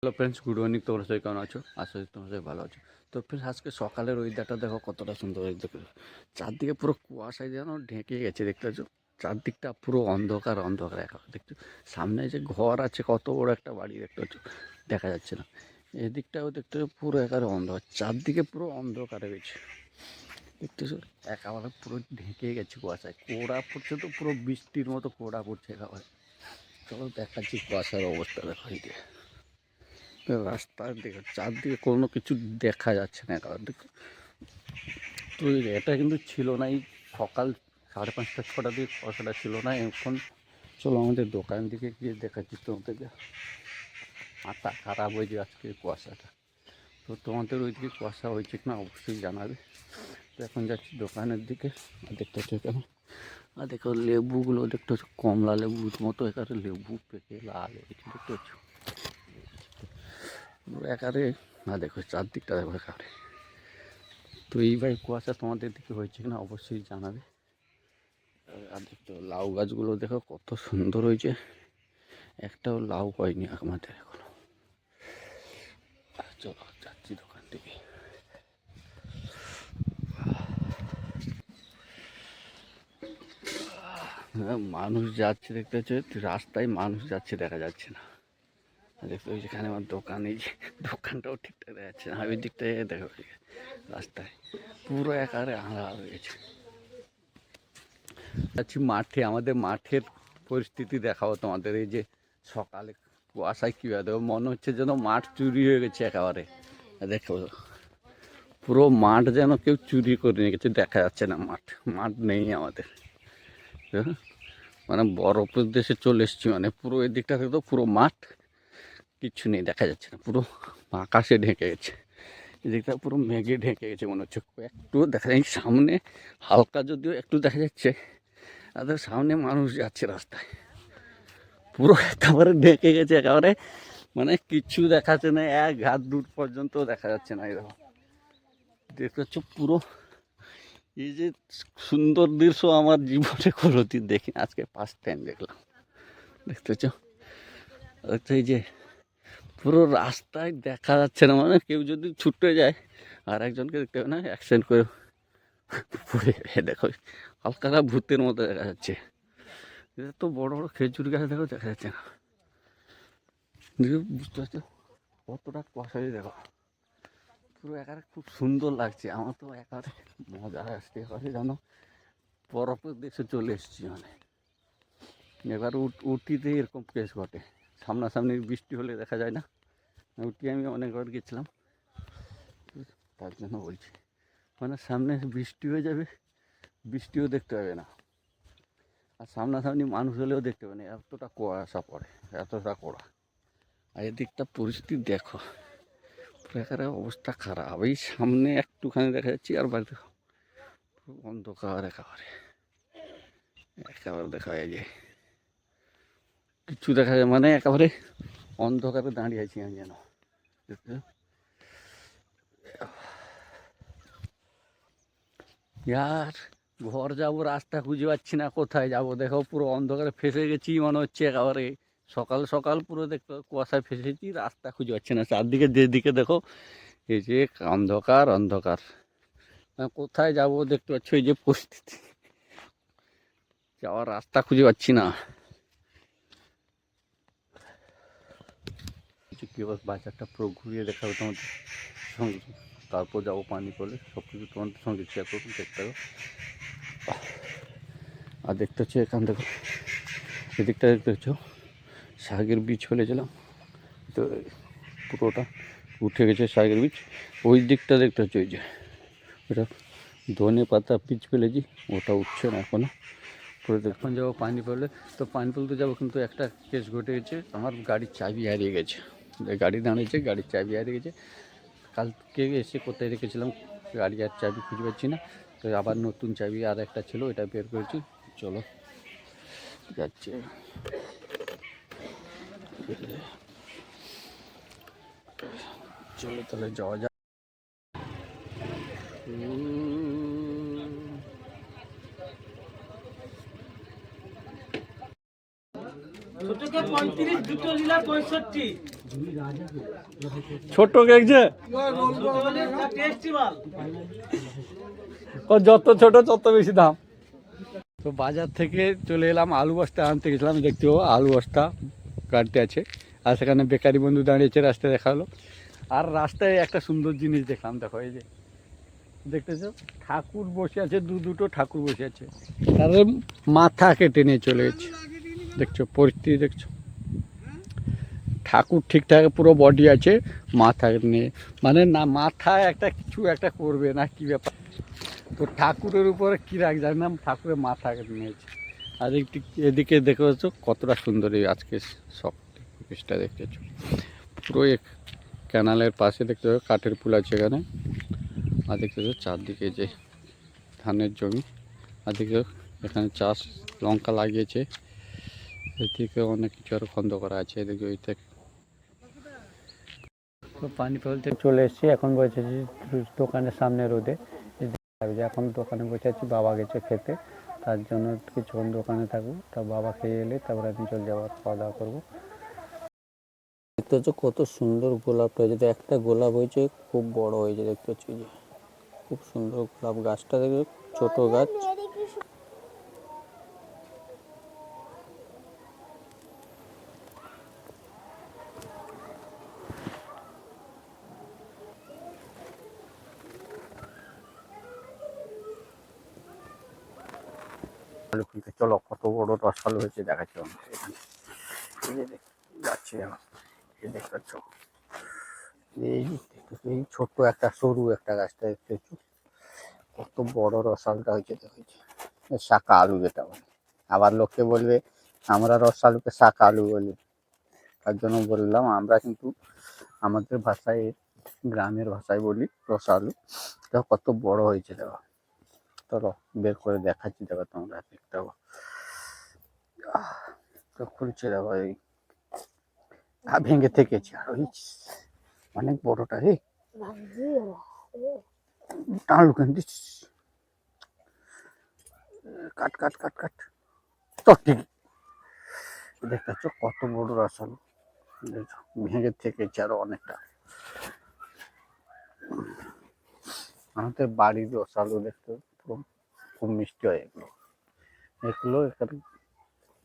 Hello friends, good morning. তোমরা সবাই কেমন আছো? আশা করি তোমরা সবাই ভালো আছো। তো ফ্রেন্ডস, আজকে সকালের ওয়েদারটা দেখো কতটা সুন্দর। দেখো চারদিকে পুরো কুয়াশায় যেন ঢেকে গেছে, দেখতে পাচ্ছ? চারদিকটা পুরো অন্ধকার অন্ধকার একা দেখছো। সামনে যে ঘর আছে, কত বড় একটা বাড়ি দেখতে পাচ্ছ, দেখা যাচ্ছে না। এদিকটাও দেখতে পাচ্ছ পুরো একেবারে অন্ধকার, চারদিকে পুরো অন্ধকার হয়ে গেছে দেখতেছো। একেবারে পুরো ঢেকে গেছে কুয়াশায়, কোড়া পড়ছে, তো পুরো বৃষ্টির মতো কোড়া পড়ছে একেবারে। চলো দেখাচ্ছি কুয়াশার অবস্থা, দেখো এই যে রাস্তার দিকে চারদিকে কোনো কিছু দেখা যাচ্ছে না একেবারে দেখো। তো এটা কিন্তু ছিল না এই সকাল 5:30 6টা দিকে কুয়াশাটা ছিল না। এখন চলো আমাদের দোকান দিকে গিয়ে দেখাচ্ছি তোমাদেরকে। মাথা খারাপ হয়েছে আজকে কুয়াশাটা। তো তোমাদের ওইদিকে কুয়াশা হয়েছে কিনা অবশ্যই জানাবে। তো এখন যাচ্ছি দোকানের দিকে। আর দেখতে হচ্ছে কেন, আর দেখো লেবুগুলো দেখতে হচ্ছে কমলা লেবুর মতো একারে লেবু পেকে লাল হয়েছে দেখতে হচ্ছে একারে। না দেখো চারদিকটা দেখো একারে। তো এইবার কুয়াশা তোমাদের দিকে হয়েছে কিনা অবশ্যই জানাবে। আর দেখো লাউ গাছগুলো দেখো কত সুন্দর হয়েছে, একটাও লাউ হয়নি আমাদের এখনো। চলো যাচ্ছি দোকান থেকে। মানুষ যাচ্ছে দেখতে হচ্ছে, রাস্তায় মানুষ যাচ্ছে দেখা যাচ্ছে না। দেখতে ওই যেখানে আমার দোকান, এই যে দোকানটাও ঠিকঠাক দেখা যাচ্ছে না। ওই দিকটায় দেখো রাস্তায় পুরো একারে আঁধার হয়ে গেছে। যাচ্ছি মাঠে, আমাদের মাঠের পরিস্থিতি দেখাবো তোমাদের। এই যে সকালে কুয়াশায় কী দেখো, মনে হচ্ছে যেন মাঠ চুরি হয়ে গেছে একেবারে। দেখো পুরো মাঠ যেন কেউ চুরি করে নিয়ে গেছে, দেখা যাচ্ছে না মাঠ, মাঠ নেই আমাদের। মানে বরফের দেশে চলে এসেছি, মানে পুরো এদিকটা থেকে তো পুরো মাঠ, কিচ্ছু নেই, দেখা যাচ্ছে না, পুরো আকাশে ঢেকে গেছে। এদিকটা পুরো মেঘে ঢেকে গেছে মনে হচ্ছে, একটু দেখা যায় সামনে হালকা যদিও একটু দেখা যাচ্ছে। আর সামনে মানুষ যাচ্ছে রাস্তায়, পুরো একেবারে ঢেকে গেছে একেবারে, মানে কিচ্ছু দেখাচ্ছে না, 1 হাত দূর পর্যন্ত দেখা যাচ্ছে না। এরকম দেখতে পাচ্ছ পুরো। এই যে সুন্দর দৃশ্য আমার জীবনে কোনোদিন দেখি, আজকে ফার্স্ট টাইম দেখলাম। দেখতে পাচ্ছ এই যে পুরো রাস্তায় দেখা যাচ্ছে না, মানে কেউ যদি ছুটে যায় আর একজনকে দেখতে হবে না, অ্যাক্সিডেন্ট করে পড়ে দেখো হালকা ভূতের মতো দেখা যাচ্ছে। তো বড় বড় খেজুর গাছ দেখো, দেখা যাচ্ছে না। বুঝতে পারছো কতটা কুয়াশায় দেখো, পুরো একারে খুব সুন্দর লাগছে। আমার তো একারে মজা আসছে, এবারে জানো বরফের দেশে চলে এসেছি। মানে এবার উটিতে এরকম কেস ঘটে, সামনাসামনি বৃষ্টি হলে দেখা যায় না। উটি আমি অনেকবার গেছিলাম, তার জন্য বলছি। মানে সামনে বৃষ্টি হয়ে যাবে, বৃষ্টিও দেখতে পাবে না, আর সামনাসামনি মানুষ হলেও দেখতে পাবে না, এতটা কুয়াশা পড়ে, এতটা কড়া। আর এদিকটা পরিস্থিতি দেখো, একেবারে অবস্থা খারাপ। এই সামনে একটুখানি দেখা যাচ্ছে, আর বাড়ি দেখো অন্ধকার একেবারে। একেবারে দেখা যায় যে কিছু দেখা যায়, মানে একেবারে অন্ধকারে দাঁড়িয়ে আছি আমি যেন। ইয়ার ঘর যাবো, রাস্তা খুঁজে পাচ্ছি না, কোথায় যাব। দেখো পুরো অন্ধকারে ফেসে গেছি মনে হচ্ছে একেবারে। সকাল সকাল পুরো দেখতে কুয়াশায় ফেসেছি, রাস্তা খুঁজে পাচ্ছি না। চারদিকে যেদিকে দেখো এই যে অন্ধকার অন্ধকার, কোথায় যাব দেখতে পাচ্ছ এই যে পরিস্থিতি, যাওয়ার রাস্তা খুঁজে পাচ্ছি না। কিছু কি বাজারটা পুরো ঘুরিয়ে দেখাবে তোমাদের সঙ্গে, তারপর যাবো পানি পড়লে সব কিছু তোমাদের সঙ্গে শেয়ার করবো, দেখতে হবে। আর দেখতে হচ্ছে এখান থেকে এদিকটা দেখতে হচ্ছে শাকের বীজ ফেলেছিলাম, তো পুরোটা উঠে গেছে শাকের বীজ। ওই দিকটা দেখতে হচ্ছে ওই যে ওটা ধনে পাতা বীজ ফেলেছি, ওটা উঠছে না এখনও। পরে দেখুন যাবো পানি পড়লে, তো পানি পড়তে যাবো, কিন্তু একটা কেস ঘটে গেছে, আমার গাড়ির চাবি হারিয়ে গেছে। গাড়ি দাঁড়িয়েছে, গাড়ির চাবি হারিয়ে গেছে। কালকে এসে কোথায় রেখেছিলাম গাড়ি, আর চাবি খুঁজে পাচ্ছি না। তো আবার নতুন চাবি আর একটা ছিল, এটা বের করেছি। চলো যাচ্ছে, চলো তাহলে যাওয়া যাক। ছোটকে 35, দুটো লিলা 65। ছোট কেক যে যত ছোট তত বেশি দাম। তো বাজার থেকে চলে এলাম, আলু বস্তা আনতে গেছিলাম, দেখতে পাবো আলু বস্তা গাড়িতে আছে। আর সেখানে বেকারি বন্ধু দাঁড়িয়েছে, রাস্তায় দেখালো। আর রাস্তায় একটা সুন্দর জিনিস দেখলাম, দেখো এই যে দেখতেছো ঠাকুর বসে আছে, দুটো ঠাকুর বসে আছে, তাদের মাথা কেটে নিয়ে চলে গেছে। দেখছো পরিস্থিতি, দেখছো ঠাকুর ঠিকঠাক পুরো বডি আছে, মাথা নিয়ে মানে না মাথায় একটা কিছু একটা করবে না কি ব্যাপার। তো ঠাকুরের উপরে কী রাখ জানি না, ঠাকুরের মাথা কেটে নিয়েছে। আর এদিকে দেখেছো কতটা সুন্দর এই আজকে সব জিনিসটা দেখতেছো। পুরো এক ক্যানালের পাশে দেখতে পাবে কাঠের পুল আছে এখানে। আর দেখতেছো চারদিকে যে ধানের জমি, আর দেখো এখানে চাষ লঙ্কা লাগিয়েছে। এদিকে অনেক কিছু আরো খন্দ করা আছে, এদিকে ওই থেকে তো পানি ফেলতে চলে এসেছি। এখন বসেছি দোকানের সামনে রোদে। এখন দোকানে বসে আছি, বাবা গেছে খেতে, তার জন্য কিছুক্ষণ দোকানে থাকবো। তা বাবা খেয়ে এলে তারপরে আমি চলে যাবো, খাওয়া দাওয়া করবো। দেখতে হচ্ছে কত সুন্দর গোলাপটা হয়েছে, একটা গোলাপ হয়েছে খুব বড় হয়েছে, দেখতে হচ্ছে যে খুব সুন্দর গোলাপ। গাছটা দেখে ছোট গাছ। চলো কত বড় রসালো হয়েছে দেখাচ্ছি আমাকে এখানে। এই যে যাচ্ছে এই দেখতে পাচ্ছ, এই ছোট্ট একটা সরু একটা গাছটা দেখতে পাচ্ছ, কত বড় রসালটা হয়েছে দেখেছি। শাকা আলু যেটা বলে, আবার লোকে বলবে আমরা রসালুকে শাকা আলু বলি, তার জন্য বললাম আমরা কিন্তু আমাদের ভাষায়, গ্রামের ভাষায় বলি রসালু। দেখো কত বড় হয়েছে, দেখো চলো বের করে দেখাচ্ছি, দেখো তোমরা দেখতে পাবো। তো খুলছে দেখো, এই ভেঙে থেকেছে আর ওই অনেক বড়টা রে, টানলু কেন দিস, কাট কাট কাট কাট, ঠিক দেখতে পাচ্ছ কত বড় রসালু, ভেঙে থেকেছে আরো অনেকটা। আমাদের বাড়ির রসালু দেখতে খুব মিষ্টি হয় এগুলো। এগুলো এখানে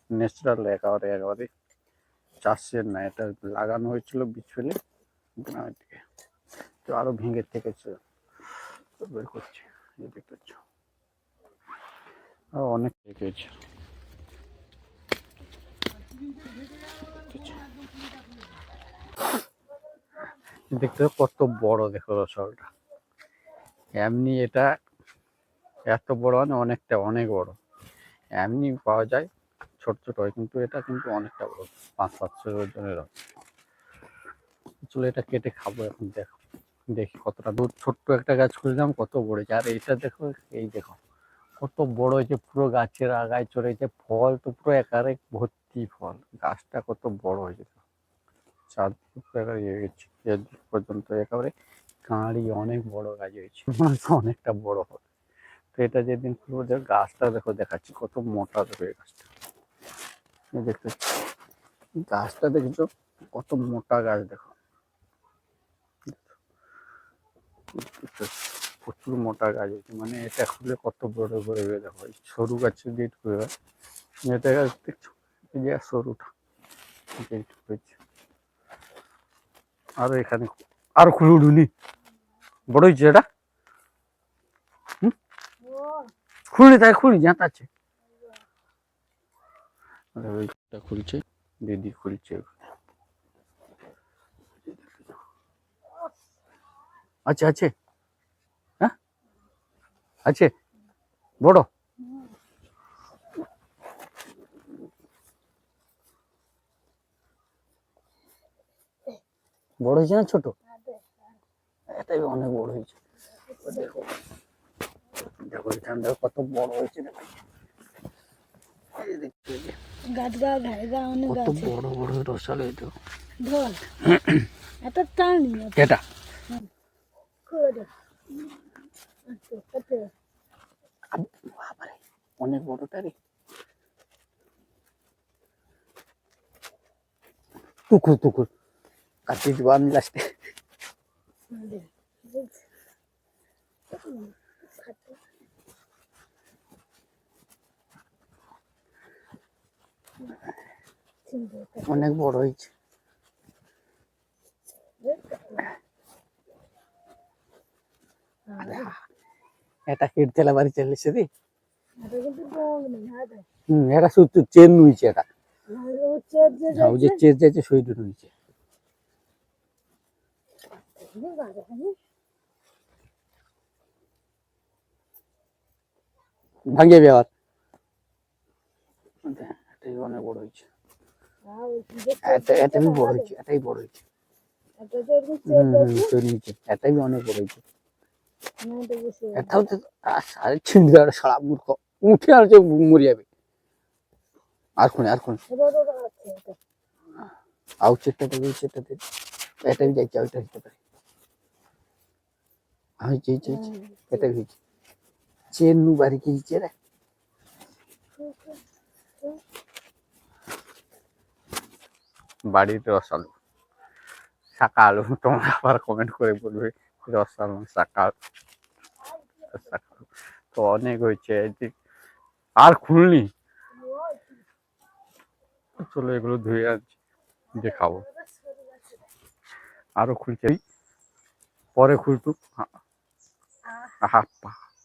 ন্যাচারাল একেবারে চাষের না, এটা লাগানো হয়েছিল বীজ ফেলে গ্রামের দিকে। তো আরো ভেঙে থেকেছে, বের করছে, দেখতে পাচ্ছ আরো অনেক থেকেছে। দেখতে কত বড়, দেখো রসালটা। এমনি এটা এত বড় মানে অনেকটা অনেক বড়, এমনি পাওয়া যায় ছোট ছোট হয়, কিন্তু এটা কিন্তু অনেকটা বড়, 500-700 ওজনের হয়। চলো এটা কেটে খাবো এখন, দেখো দেখি কতটা দূর। ছোট্ট একটা গাছ খুঁজলাম, কত বড় হয়েছে। আর এইটা দেখো, এই দেখো কত বড় হয়েছে, পুরো গাছের আগায় চড়েছে, ফল তো পুরো একেবারে ভর্তি ফল। গাছটা কত বড় হয়েছে, চারদিক একেবারে ইয়ে গেছে, এদিক পর্যন্ত একেবারে কাঁড়ি, অনেক বড় গাছ হয়েছে, অনেকটা বড় হবে। তো এটা যেদিন খুলবো, দেখো গাছটা দেখো দেখাচ্ছি কত মোটা, দেখো এই গাছটা দেখতে, গাছটা দেখছো কত মোটা গাছ, দেখো প্রচুর মোটা গাছ হয়েছে। মানে এটা খুলে কত বড় বড় হয়ে, দেখো এই সরু গাছের গেট করে, এটা গাছ দেখছো এই যে সরুটা গেট হয়েছে। আরো এখানে আরো খুলে উঠুনি, বড় হয়েছে এটা। খুলি তাই খুলি জাঁতাচ্ছে, খুলছে দিদি খুলছে। আচ্ছা আছে, হ্যাঁ আছে বড়, বড় হয়েছে না ছোট, এটাই অনেক বড় হয়েছে। দেখো দেখো এখানে দেখো কত বড় হয়েছে, দেখো কত বড় বড় রসালো এটা। এটা অনেক বড়টা রে, টুকুর টুকুর কাটিয়ে দেবো আমি লাস্টে। অনেক বড় হয়েছে। এটা কেটে বাড়ি চলেছে দি। এটা শুধু চেন নুইছে, এটা যে চেন যাচ্ছে সেইটা নুইছে। ভাঙিয়ে আবার এটাই অনেক বড় হয়েছে। এটাই বড় হয়েছে, এটাই বড় হয়েছে। এটাই অনেক বড় হয়েছে। এটাও তো সাড়ে ছিঁড়ে সারা মূর্খ উঠে আর মরে যাবে। আর কোন আউ চেটটা দেবে, চেটটা দেবে। এটাই যাইছে, ওইটা হতে পারে। আমি চেয়েছি এটাই হয়েছে। চেন নু বাড়ি গিয়েছে রে। বাড়িতে রসালো শাকা আলু, তোমরা আবার কমেন্ট করে বলবে রসালো শাকা তো অনেক হয়েছে। আর খুলনি, চলো এগুলো ধুয়ে আনছি, দিয়ে খাবো। আরো খুলছে, পরে খুলতু।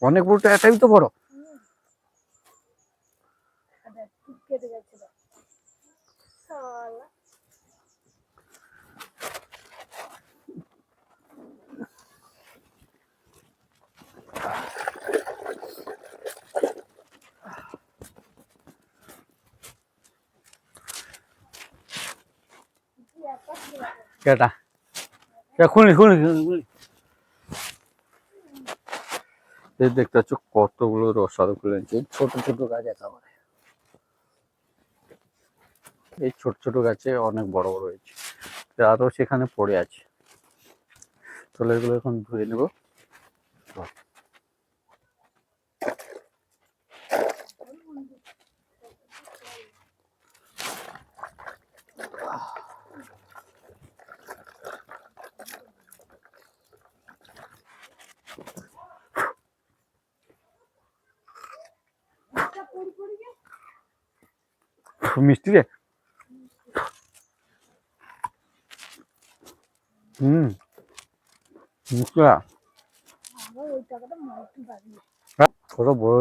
অনেক বড়, এটাই তো বড়। কেটা খুলনি খুলনি খুলনি। দেখতে পাচ্ছ কতগুলো রসালো খুলে নিচ্ছে। ছোট ছোট গাছ একেবারে, এই ছোট ছোট গাছে অনেক বড় বড় হয়েছে, আরো সেখানে পড়ে আছে। চলো এগুলো এখন ধুয়ে নেবো। মিষ্টি রে। মিষ্টি কত বড়,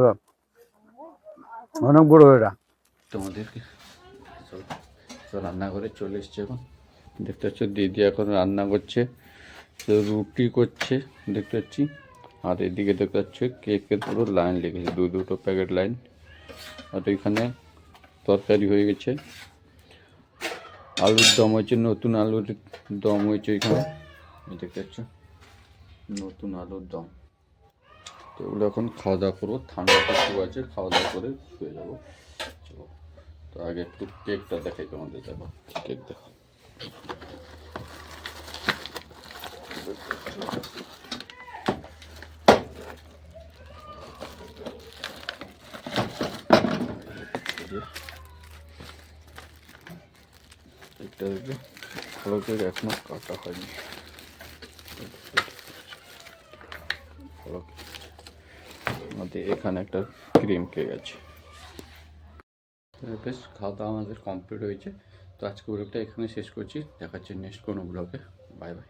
অনেক বড় এটা। তোমাদেরকে রান্নাঘরে চলে এসছে। এখন দেখতে পাচ্ছ দিদি এখন রান্না করছে, রুটি করছে দেখতে পাচ্ছি। আর এদিকে দেখতে পাচ্ছ কেকের পুরো লাইন লেগেছে, দুটো প্যাকেট লাইন। আর এখানে তরকারি হয়ে গেছে, আলুর দম হয়েছে, নতুন আলুর দম হয়েছে এখানে দেখতে পাচ্ছ, নতুন আলুর দম। তো ওগুলো এখন খাওয়া দাওয়া করবো, ঠান্ডা একটু আছে, খাওয়া দাওয়া করে শুয়ে যাবো। তো আগে একটু কেকটা দেখাই তোমাদের, দেখো কেক দেখো। কেকটা দেখবে ভালো কেক, এখনো কাটা হয়নি। ভালো কেক, আমাদের এখানে একটা ক্রিম কেক আছে। বেশ খাওয়া দাওয়া আমাদের কমপ্লিট হয়েছে। তো আজকে ব্লগটা এখানে শেষ করছি, দেখাচ্ছি নেক্সট কোনো ব্লগে। Bye bye.